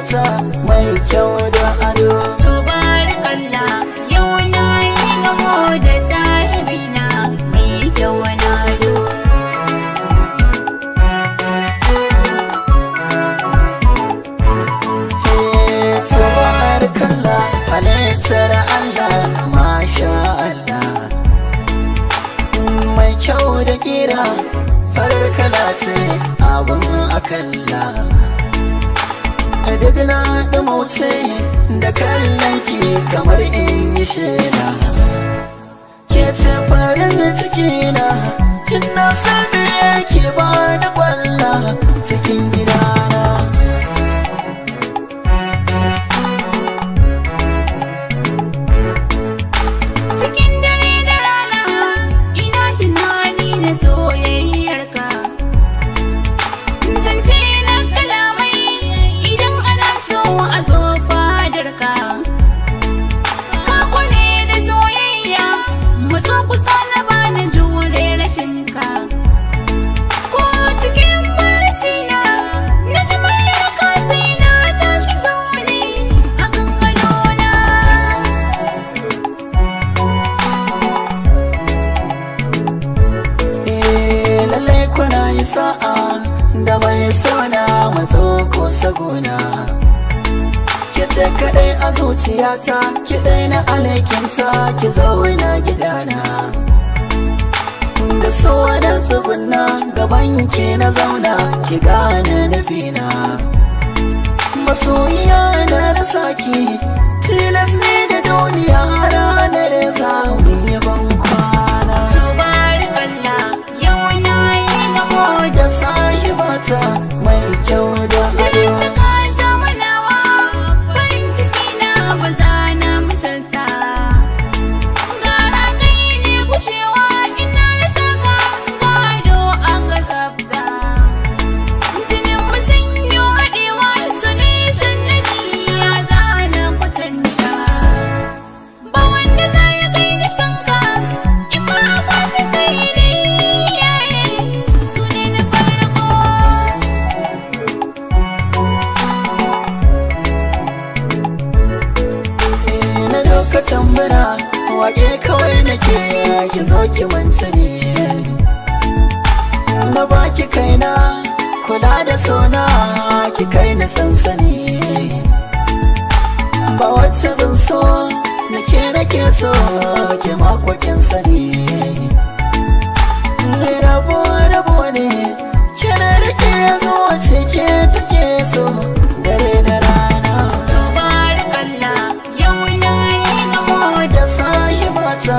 sahibata mai kyau da ado. Tabarakallah, yau na yi gamo da sahibina mai kyau da ado. Tabarakallah, halittar Allah, masha Allah. Mai kyau da kira, farar kala ce abin akalla. Duk na ɗumauce da kallon ki kamar in yi shela. Ke ce farin cikina, ina sami yake ba da ƙwalla cikin gidana. Cikin dare da rana ina tunani da soyayyarka. Zance na kalamai idan ana so a zo fadarka. Ka kware da soyayya, matso kusa na bani jure rashinka. Ko cikin barci na ji muryarka sai na tashi zaune a kan gadona. Lallai kuna yi sa'a da mai sona matso ko sagona. Ki ce kaɗai a zuciyata, ki na alaikinta, ki zauna gidana. Da so da tsuguna gaban ki na zauna, ki gane nufina. Masoyiya na rasa ki, tilas ne da duniya ranar za mu yi ban kwana. Tabarakallah, yau na yi gamo Da sahibata mai kyau da ado. ka zama nawa, farin ciki na ba za na misalta. Gara kai ne gushewa ina na saka gado a kasafta. Jinin mu sun yi haɗewa su ne sannadi ya zana kwatanta. Ba wanda za ya kai da sanka in ma a kwashe sai dai iyaye su ne na farko. Na doka tambara wake kawai nake, ki zo ki manta ne. Na baki kaina kula da sona, ki kai na sansani. Ba wacce zan so nake so, ki makwakin sani. Rabo ne kina rike zuwa cike take so dare da rana. Tabarakallah, yau na yi gamo Da sahibata